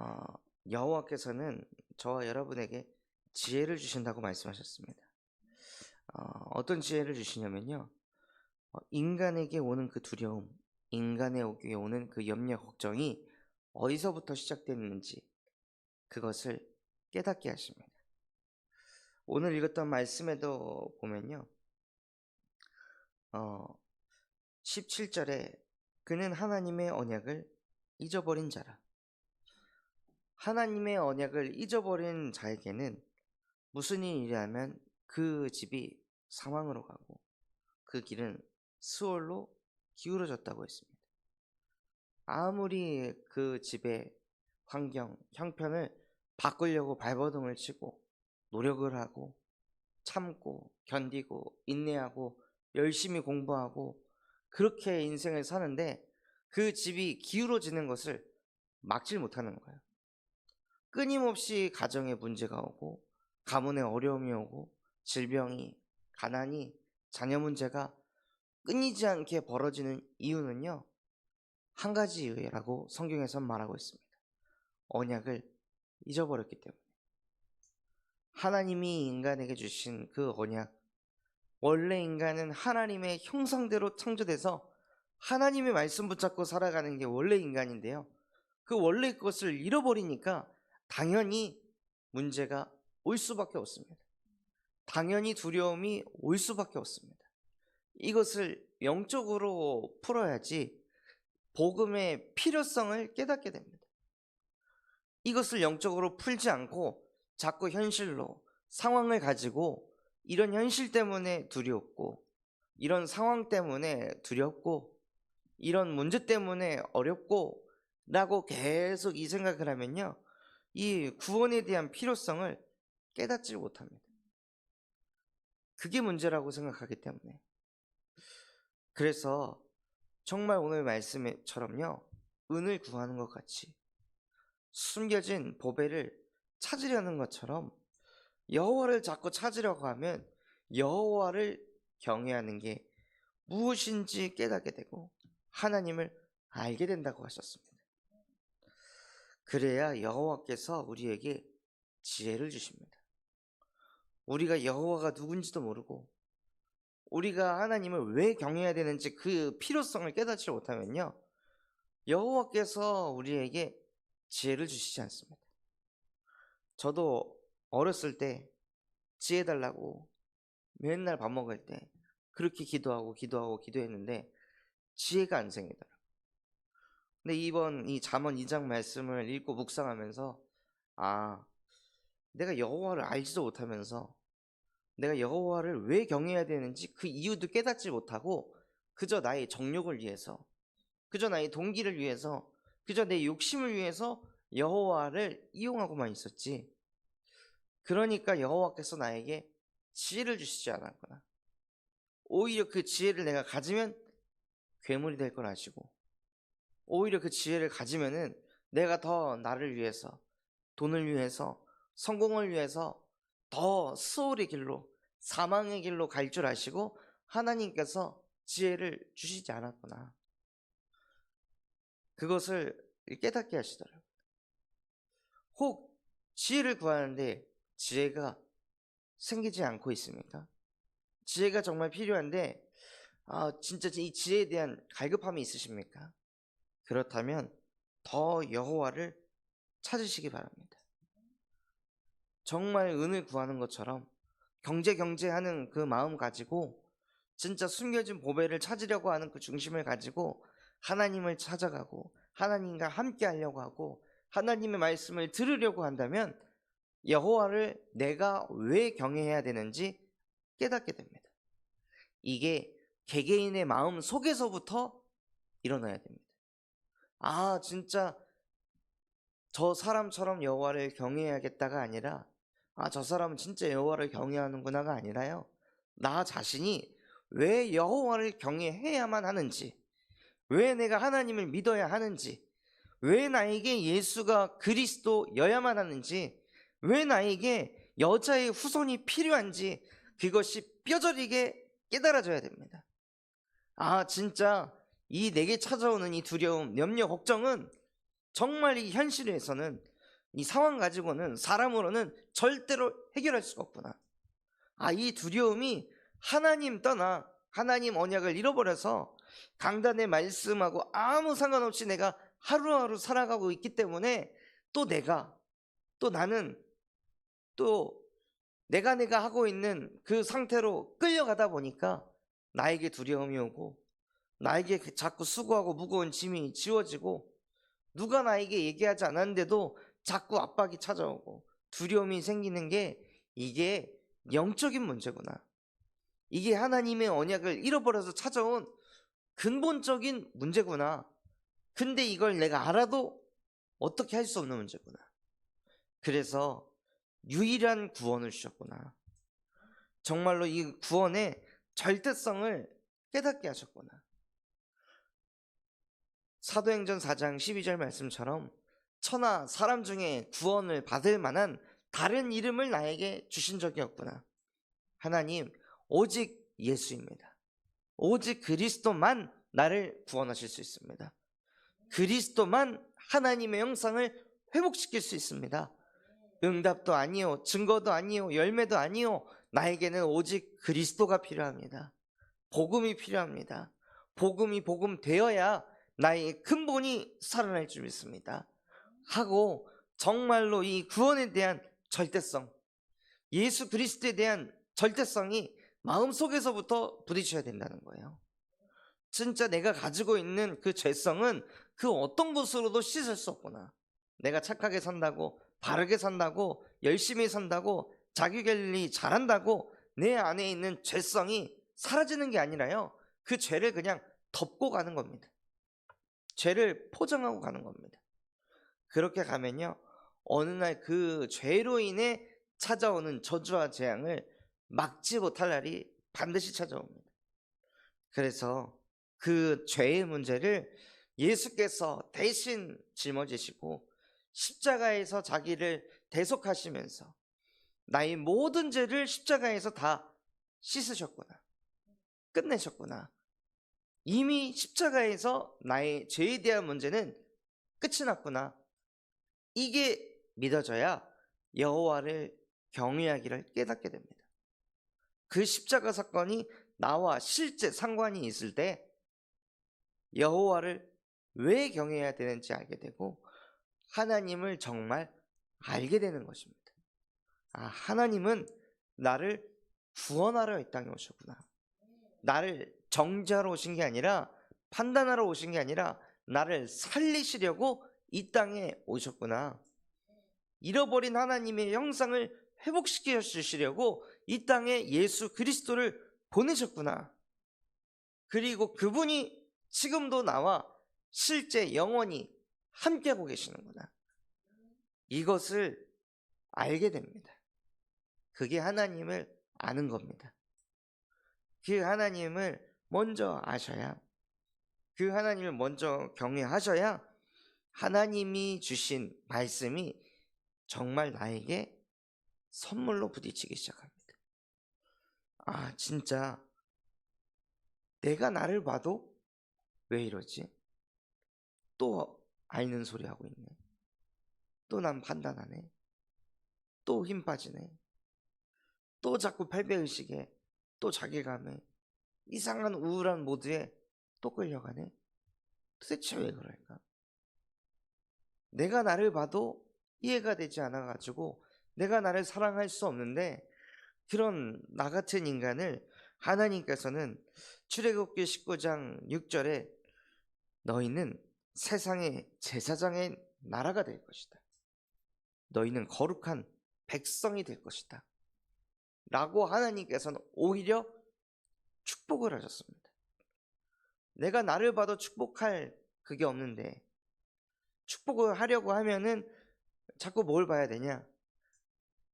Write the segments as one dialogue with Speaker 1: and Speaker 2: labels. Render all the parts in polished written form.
Speaker 1: 어, 여호와께서는 저와 여러분에게 지혜를 주신다고 말씀하셨습니다. 어떤 지혜를 주시냐면요. 인간에게 오는 그 두려움, 인간에게 오는 그 염려, 걱정이 어디서부터 시작됐는지 그것을 깨닫게 하십니다. 오늘 읽었던 말씀에도 보면요. 17절에 그는 하나님의 언약을 잊어버린 자라. 하나님의 언약을 잊어버린 자에게는 무슨 일이라면 그 집이 사망으로 가고 그 길은 스올로 기울어졌다고 했습니다. 아무리 그 집의 환경, 형편을 바꾸려고 발버둥을 치고 노력을 하고 참고 견디고 인내하고 열심히 공부하고 그렇게 인생을 사는데 그 집이 기울어지는 것을 막질 못하는 거예요. 끊임없이 가정에 문제가 오고 가문에 어려움이 오고 질병이, 가난이, 자녀 문제가 끊이지 않게 벌어지는 이유는요, 한 가지 이유라고 성경에선 말하고 있습니다. 언약을 잊어버렸기 때문에. 하나님이 인간에게 주신 그 언약, 원래 인간은 하나님의 형상대로 창조돼서 하나님의 말씀 붙잡고 살아가는 게 원래 인간인데요, 그 원래 것을 잃어버리니까 당연히 문제가 올 수밖에 없습니다. 당연히 두려움이 올 수밖에 없습니다. 이것을 영적으로 풀어야지 복음의 필요성을 깨닫게 됩니다. 이것을 영적으로 풀지 않고 자꾸 현실로 상황을 가지고 이런 현실 때문에 두렵고 이런 상황 때문에 두렵고 이런 문제 때문에 어렵고 라고 계속 이 생각을 하면요, 이 구원에 대한 필요성을 깨닫지 못합니다. 그게 문제라고 생각하기 때문에. 그래서 정말 오늘 말씀처럼요, 은을 구하는 것 같이 숨겨진 보배를 찾으려는 것처럼 여호와를 자꾸 찾으려고 하면 여호와를 경외하는 게 무엇인지 깨닫게 되고 하나님을 알게 된다고 하셨습니다. 그래야 여호와께서 우리에게 지혜를 주십니다. 우리가 여호와가 누군지도 모르고 우리가 하나님을 왜 경외해야 되는지 그 필요성을 깨닫지 못하면요, 여호와께서 우리에게 지혜를 주시지 않습니다. 저도 어렸을 때 지혜 달라고 맨날 밥 먹을 때 그렇게 기도했는데 지혜가 안 생기더라고요. 근데 이번 이 잠언 2장 말씀을 읽고 묵상하면서 내가 여호와를 알지도 못하면서 내가 여호와를 왜 경외해야 되는지 그 이유도 깨닫지 못하고 그저 나의 정욕을 위해서, 그저 나의 동기를 위해서, 그저 내 욕심을 위해서 여호와를 이용하고만 있었지. 그러니까 여호와께서 나에게 지혜를 주시지 않았구나. 오히려 그 지혜를 내가 가지면 괴물이 될 걸 아시고, 오히려 그 지혜를 가지면은 내가 더 나를 위해서, 돈을 위해서, 성공을 위해서 더 스올의 길로, 사망의 길로 갈 줄 아시고 하나님께서 지혜를 주시지 않았구나. 그것을 깨닫게 하시더라고요. 혹 지혜를 구하는데 지혜가 생기지 않고 있습니까? 지혜가 정말 필요한데 진짜 이 지혜에 대한 갈급함이 있으십니까? 그렇다면 더 여호와를 찾으시기 바랍니다. 정말 은을 구하는 것처럼 경제하는 그 마음 가지고 진짜 숨겨진 보배를 찾으려고 하는 그 중심을 가지고 하나님을 찾아가고 하나님과 함께 하려고 하고 하나님의 말씀을 들으려고 한다면 여호와를 내가 왜 경외해야 되는지 깨닫게 됩니다. 이게 개개인의 마음 속에서부터 일어나야 됩니다. 진짜 저 사람처럼 여호와를 경외해야겠다가 아니라 저 사람은 진짜 여호와를 경외하는구나가 아니라요, 나 자신이 왜 여호와를 경외해야만 하는지, 왜 내가 하나님을 믿어야 하는지, 왜 나에게 예수가 그리스도여야만 하는지, 왜 나에게 여자의 후손이 필요한지 그것이 뼈저리게 깨달아져야 됩니다. 진짜 이 내게 찾아오는 이 두려움, 염려, 걱정은 정말 이 현실에서는 이 상황 가지고는 사람으로는 절대로 해결할 수가 없구나. 이 두려움이 하나님 떠나 하나님 언약을 잃어버려서 강단의 말씀하고 아무 상관없이 내가 하루하루 살아가고 있기 때문에 또 나는 또 내가 하고 있는 그 상태로 끌려가다 보니까 나에게 두려움이 오고 나에게 자꾸 수고하고 무거운 짐이 지워지고 누가 나에게 얘기하지 않았는데도 자꾸 압박이 찾아오고 두려움이 생기는 게 이게 영적인 문제구나. 이게 하나님의 언약을 잃어버려서 찾아온 근본적인 문제구나. 근데 이걸 내가 알아도 어떻게 할 수 없는 문제구나. 그래서 유일한 구원을 주셨구나. 정말로 이 구원의 절대성을 깨닫게 하셨구나. 사도행전 4장 12절 말씀처럼 천하 사람 중에 구원을 받을 만한 다른 이름을 나에게 주신 적이 없구나. 하나님 오직 예수입니다. 오직 그리스도만 나를 구원하실 수 있습니다. 그리스도만 하나님의 형상을 회복시킬 수 있습니다. 응답도 아니요, 증거도 아니요, 열매도 아니요, 나에게는 오직 그리스도가 필요합니다. 복음이 필요합니다. 복음이 복음 되어야 나의 근본이 살아날 줄 믿습니다. 하고 정말로 이 구원에 대한 절대성, 예수 그리스도에 대한 절대성이 마음속에서부터 부딪혀야 된다는 거예요. 진짜 내가 가지고 있는 그 죄성은 그 어떤 것으로도 씻을 수 없구나. 내가 착하게 산다고, 바르게 산다고, 열심히 산다고, 자기 관리 잘한다고 내 안에 있는 죄성이 사라지는 게 아니라요, 그 죄를 그냥 덮고 가는 겁니다. 죄를 포장하고 가는 겁니다. 그렇게 가면요, 어느 날 그 죄로 인해 찾아오는 저주와 재앙을 막지 못할 날이 반드시 찾아옵니다. 그래서 그 죄의 문제를 예수께서 대신 짊어지시고 십자가에서 자기를 대속하시면서 나의 모든 죄를 십자가에서 다 씻으셨구나, 끝내셨구나. 이미 십자가에서 나의 죄에 대한 문제는 끝이 났구나. 이게 믿어져야 여호와를 경외하기를 깨닫게 됩니다. 그 십자가 사건이 나와 실제 상관이 있을 때 여호와를 왜 경외해야 되는지 알게 되고 하나님을 정말 알게 되는 것입니다. 하나님은 나를 구원하러 이 땅에 오셨구나. 나를 정죄하러 오신 게 아니라, 판단하러 오신 게 아니라 나를 살리시려고 이 땅에 오셨구나. 잃어버린 하나님의 형상을 회복시켜 주시려고 이 땅에 예수 그리스도를 보내셨구나. 그리고 그분이 지금도 나와 실제 영원히 함께하고 계시는구나. 이것을 알게 됩니다. 그게 하나님을 아는 겁니다. 그 하나님을 먼저 아셔야, 그 하나님을 먼저 경외하셔야 하나님이 주신 말씀이 정말 나에게 선물로 부딪히기 시작합니다. 진짜 내가 나를 봐도 왜 이러지? 또 앓는 소리 하고 있네. 또 난 판단하네. 또 힘 빠지네. 또 자꾸 패배의식에, 또 자괴감에, 이상한 우울한 모드에 또 끌려가네. 도대체 왜 그럴까? 내가 나를 봐도 이해가 되지 않아가지고 내가 나를 사랑할 수 없는데, 그런 나 같은 인간을 하나님께서는 출애굽기 19장 6절에 너희는 세상의 제사장의 나라가 될 것이다. 너희는 거룩한 백성이 될 것이다. 라고 하나님께서는 오히려 축복을 하셨습니다. 내가 나를 봐도 축복할 그게 없는데, 축복을 하려고 하면은 자꾸 뭘 봐야 되냐?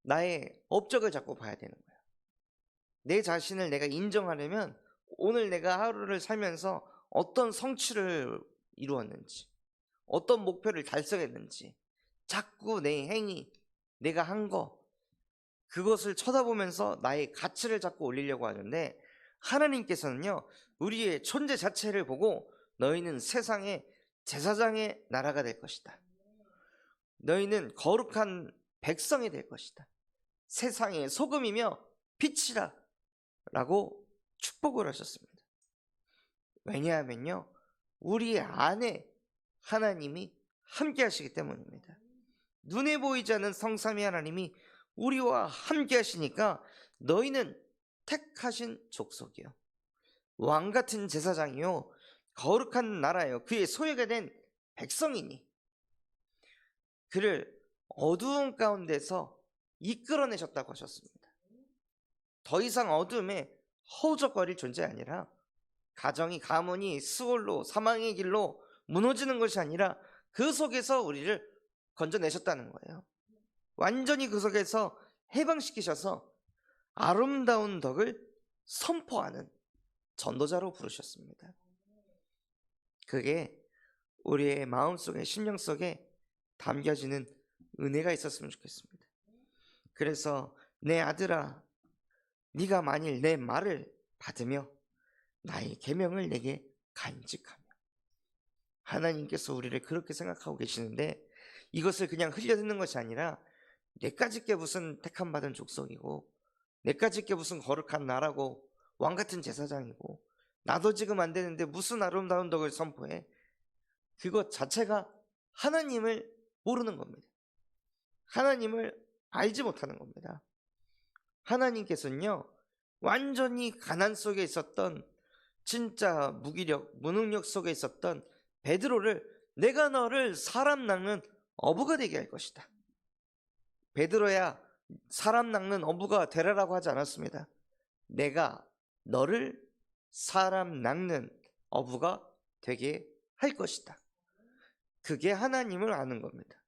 Speaker 1: 나의 업적을 자꾸 봐야 되는 거야. 내 자신을 내가 인정하려면 오늘 내가 하루를 살면서 어떤 성취를 이루었는지, 어떤 목표를 달성했는지, 자꾸 내 행위, 내가 한 거, 그것을 쳐다보면서 나의 가치를 자꾸 올리려고 하는데, 하나님께서는요, 우리의 존재 자체를 보고 너희는 세상의 제사장의 나라가 될 것이다. 너희는 거룩한 백성이 될 것이다. 세상의 소금이며 빛이라 라고 축복을 하셨습니다. 왜냐하면요, 우리 안에 하나님이 함께 하시기 때문입니다. 눈에 보이지 않는 성삼위 하나님이 우리와 함께 하시니까 너희는 택하신 족속이요, 왕같은 제사장이요, 거룩한 나라요, 그의 소유가 된 백성이니 그를 어두운 가운데서 이끌어내셨다고 하셨습니다. 더 이상 어둠에 허우적거릴 존재 아니라, 가정이, 가문이 수월로 사망의 길로 무너지는 것이 아니라 그 속에서 우리를 건져내셨다는 거예요. 완전히 그 속에서 해방시키셔서 아름다운 덕을 선포하는 전도자로 부르셨습니다. 그게 우리의 마음속에, 심령 속에 담겨지는 은혜가 있었으면 좋겠습니다. 그래서 내 아들아, 네가 만일 내 말을 받으며 나의 계명을 내게 간직하며, 하나님께서 우리를 그렇게 생각하고 계시는데, 이것을 그냥 흘려듣는 것이 아니라 내까짓 게 무슨 택함받은 족속이고, 내까짓 게 무슨 거룩한 나라고, 왕같은 제사장이고, 나도 지금 안 되는데 무슨 아름다운 덕을 선포해. 그것 자체가 하나님을 모르는 겁니다. 하나님을 알지 못하는 겁니다. 하나님께서는요, 완전히 가난 속에 있었던, 진짜 무기력, 무능력 속에 있었던 베드로를 내가 너를 사람 낚는 어부가 되게 할 것이다. 베드로야, 사람 낚는 어부가 되라라고 하지 않았습니다. 내가 너를 사람 낚는 어부가 되게 할 것이다. 그게 하나님을 아는 겁니다.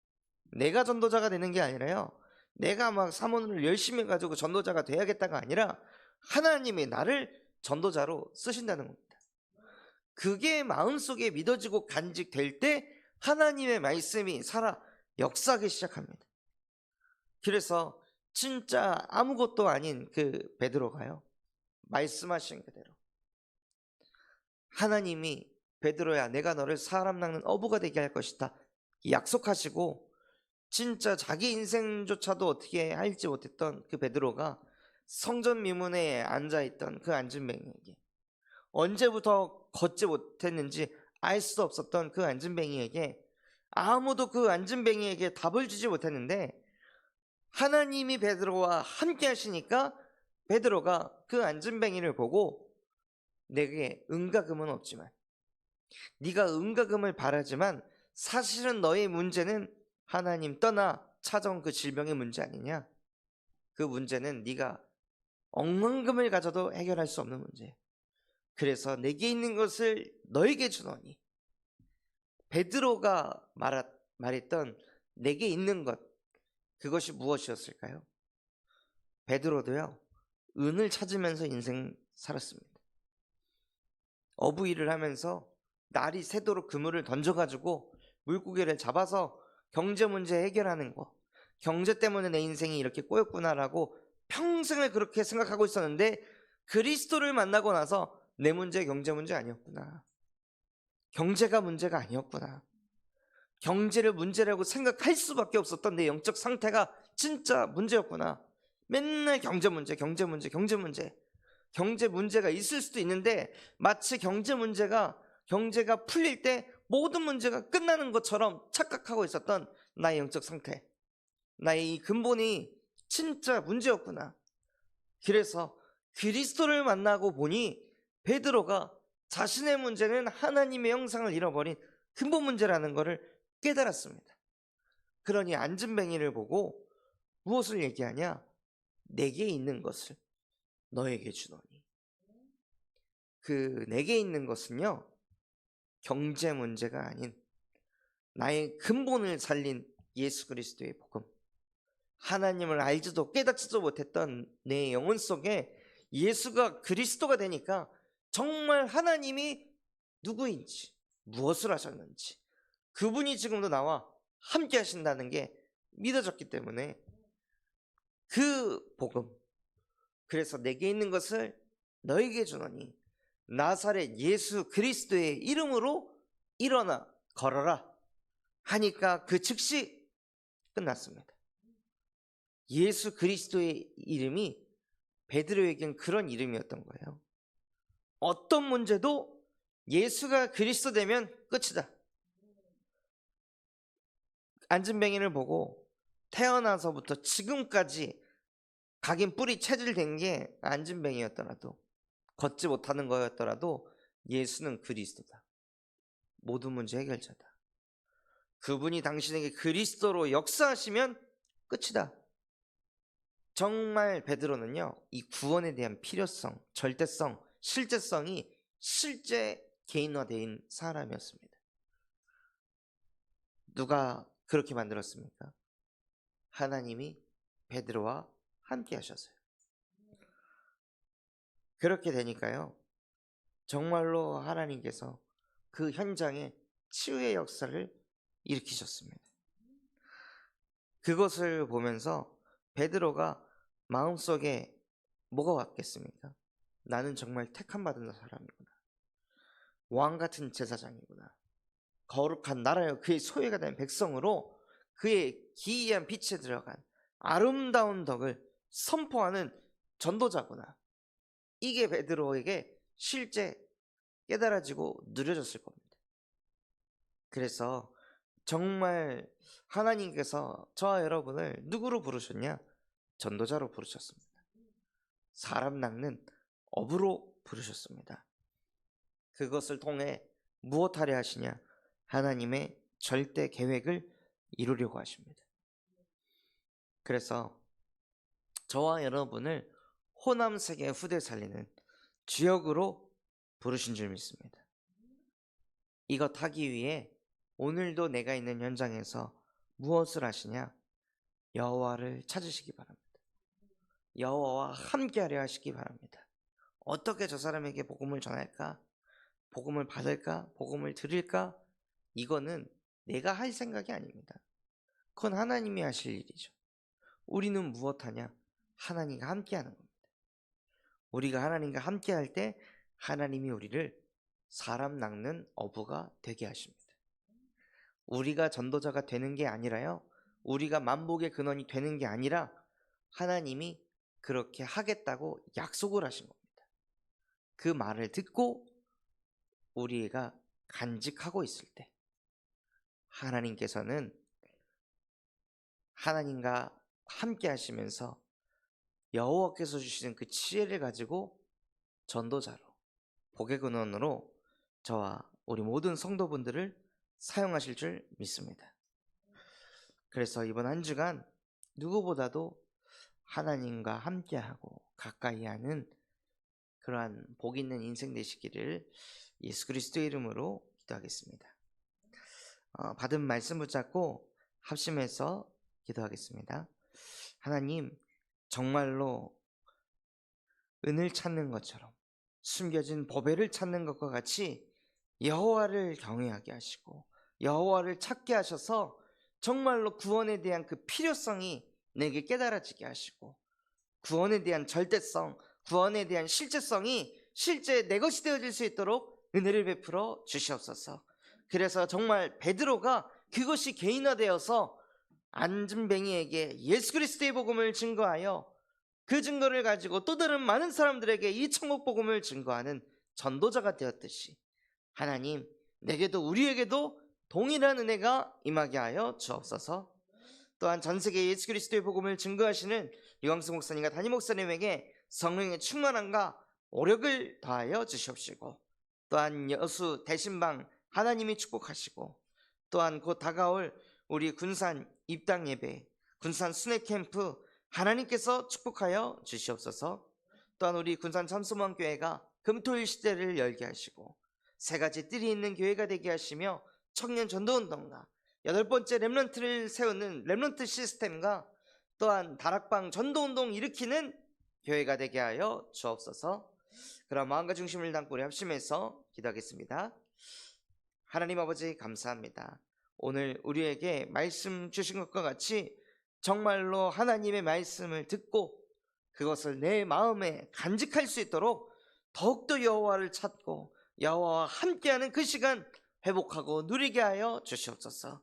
Speaker 1: 내가 전도자가 되는 게 아니라요, 내가 막 사모를 열심히 가지고 전도자가 돼야겠다가 아니라 하나님이 나를 전도자로 쓰신다는 겁니다. 그게 마음속에 믿어지고 간직될 때 하나님의 말씀이 살아 역사하기 시작합니다. 그래서 진짜 아무것도 아닌 그 베드로가요, 말씀하신 그대로 하나님이 베드로야, 내가 너를 사람 낚는 어부가 되게 할 것이다 약속하시고, 진짜 자기 인생조차도 어떻게 할지 못했던 그 베드로가 성전 미문에 앉아있던 그 안진뱅이에게, 언제부터 걷지 못했는지 알 수 없었던 그 안진뱅이에게, 아무도 그 안진뱅이에게 답을 주지 못했는데 하나님이 베드로와 함께 하시니까 베드로가 그 안진뱅이를 보고, 내게 은과 금은 없지만, 네가 은과 금을 바라지만 사실은 너의 문제는 하나님 떠나 찾아온 그 질병의 문제 아니냐. 그 문제는 네가 억만금을 가져도 해결할 수 없는 문제. 그래서 내게 있는 것을 너에게 주노니. 베드로가 말했던 내게 있는 것, 그것이 무엇이었을까요? 베드로도요, 은을 찾으면서 인생 살았습니다. 어부 일을 하면서 날이 새도록 그물을 던져가지고 물고기를 잡아서 경제 문제 해결하는 거, 경제 때문에 내 인생이 이렇게 꼬였구나라고 평생을 그렇게 생각하고 있었는데, 그리스도를 만나고 나서 내 문제 경제 문제 아니었구나, 경제가 문제가 아니었구나, 경제를 문제라고 생각할 수밖에 없었던 내 영적 상태가 진짜 문제였구나. 맨날 경제 문제, 경제 문제, 경제 문제. 경제 문제가 있을 수도 있는데 마치 경제가 풀릴 때 모든 문제가 끝나는 것처럼 착각하고 있었던 나의 영적 상태, 나의 이 근본이 진짜 문제였구나. 그래서 그리스도를 만나고 보니 베드로가 자신의 문제는 하나님의 형상을 잃어버린 근본 문제라는 것을 깨달았습니다. 그러니 안진뱅이를 보고 무엇을 얘기하냐? 내게 있는 것을 너에게 주노니. 그 내게 있는 것은요, 경제 문제가 아닌 나의 근본을 살린 예수 그리스도의 복음, 하나님을 알지도 깨닫지도 못했던 내 영혼 속에 예수가 그리스도가 되니까 정말 하나님이 누구인지, 무엇을 하셨는지, 그분이 지금도 나와 함께 하신다는 게 믿어졌기 때문에 그 복음, 그래서 내게 있는 것을 너에게 주노니 나사렛 예수 그리스도의 이름으로 일어나 걸어라 하니까 그 즉시 끝났습니다. 예수 그리스도의 이름이 베드로에겐 그런 이름이었던 거예요. 어떤 문제도 예수가 그리스도 되면 끝이다. 안진뱅이를 보고 태어나서부터 지금까지 각인 뿌리 체질된 게 안진뱅이였더라도, 걷지 못하는 거였더라도 예수는 그리스도다. 모든 문제 해결자다. 그분이 당신에게 그리스도로 역사하시면 끝이다. 정말 베드로는요, 이 구원에 대한 필요성, 절대성, 실제성이 실제 개인화된 사람이었습니다. 누가 그렇게 만들었습니까? 하나님이 베드로와 함께 하셨어요. 그렇게 되니까요, 정말로 하나님께서 그 현장에 치유의 역사를 일으키셨습니다. 그것을 보면서 베드로가 마음속에 뭐가 왔겠습니까? 나는 정말 택함받은 사람이구나. 왕같은 제사장이구나. 거룩한 나라여 그의 소유가 된 백성으로 그의 기이한 빛에 들어간 아름다운 덕을 선포하는 전도자구나. 이게 베드로에게 실제 깨달아지고 누려졌을 겁니다. 그래서 정말 하나님께서 저와 여러분을 누구로 부르셨냐? 전도자로 부르셨습니다. 사람 낚는 어부로 부르셨습니다. 그것을 통해 무엇하려 하시냐? 하나님의 절대 계획을 이루려고 하십니다. 그래서 저와 여러분을 호남세계 후대 살리는 주역으로 부르신 줄 믿습니다. 이것 하기 위해 오늘도 내가 있는 현장에서 무엇을 하시냐? 여호와를 찾으시기 바랍니다. 여호와와 함께하려 하시기 바랍니다. 어떻게 저 사람에게 복음을 전할까? 복음을 받을까? 복음을 드릴까? 이거는 내가 할 생각이 아닙니다. 그건 하나님이 하실 일이죠. 우리는 무엇하냐? 하나님과 함께하는 겁니다. 우리가 하나님과 함께할 때 하나님이 우리를 사람 낚는 어부가 되게 하십니다. 우리가 전도자가 되는 게 아니라요, 우리가 만복의 근원이 되는 게 아니라 하나님이 그렇게 하겠다고 약속을 하신 겁니다. 그 말을 듣고 우리가 간직하고 있을 때 하나님께서는 하나님과 함께 하시면서 여호와께서 주시는 그 지혜를 가지고 전도자로, 복의 근원으로 저와 우리 모든 성도분들을 사용하실 줄 믿습니다. 그래서 이번 한 주간 누구보다도 하나님과 함께하고 가까이 하는 그러한 복 있는 인생 되시기를 예수 그리스도의 이름으로 기도하겠습니다. 받은 말씀 붙잡고 합심해서 기도하겠습니다. 하나님, 정말로 은을 찾는 것처럼 숨겨진 보배를 찾는 것과 같이 여호와를 경외하게 하시고 여호와를 찾게 하셔서 정말로 구원에 대한 그 필요성이 내게 깨달아지게 하시고 구원에 대한 절대성, 구원에 대한 실제성이 실제 내 것이 되어질 수 있도록 은혜를 베풀어 주시옵소서. 그래서 정말 베드로가 그것이 개인화되어서 안진뱅이에게 예수 그리스도의 복음을 증거하여 그 증거를 가지고 또 다른 많은 사람들에게 이 천국 복음을 증거하는 전도자가 되었듯이 하나님, 내게도 우리에게도 동일한 은혜가 임하게 하여 주옵소서. 또한 전 세계 예수 그리스도의 복음을 증거하시는 유광수 목사님과 담임 목사님에게 성령의 충만함과 오력을 더하여 주시옵시고, 또한 여수 대신방 하나님이 축복하시고, 또한 곧 다가올 우리 군산 입당 예배, 군산 순회 캠프 하나님께서 축복하여 주시옵소서. 또한 우리 군산 참소만 교회가 금토일 시대를 열게 하시고 세 가지 뜰이 있는 교회가 되게 하시며 청년 전도운동과 8번째 렘넌트를 세우는 렘넌트 시스템과 또한 다락방 전도운동 일으키는 교회가 되게 하여 주옵소서. 그럼 마음과 중심을 담고 우리 합심해서 기도하겠습니다. 하나님 아버지, 감사합니다. 오늘 우리에게 말씀 주신 것과 같이 정말로 하나님의 말씀을 듣고 그것을 내 마음에 간직할 수 있도록 더욱더 여호와를 찾고 여호와와 함께하는 그 시간 회복하고 누리게 하여 주시옵소서.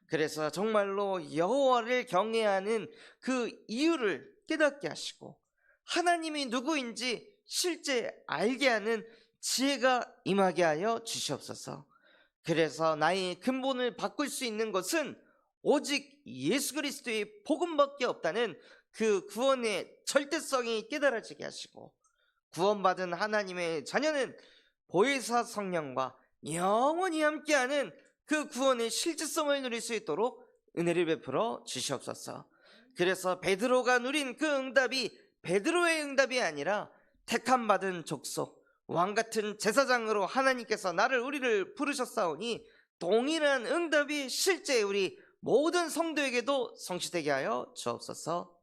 Speaker 1: 그래서 정말로 여호와를 경외하는 그 이유를 깨닫게 하시고 하나님이 누구인지 실제 알게 하는 지혜가 임하게 하여 주시옵소서. 그래서 나의 근본을 바꿀 수 있는 것은 오직 예수 그리스도의 복음밖에 없다는 그 구원의 절대성이 깨달아지게 하시고, 구원받은 하나님의 자녀는 보혜사 성령과 영원히 함께하는 그 구원의 실질성을 누릴 수 있도록 은혜를 베풀어 주시옵소서. 그래서 베드로가 누린 그 응답이 베드로의 응답이 아니라 택함받은 족속, 왕같은 제사장으로 하나님께서 우리를 부르셨사오니 동일한 응답이 실제 우리 모든 성도에게도 성취되게 하여 주옵소서.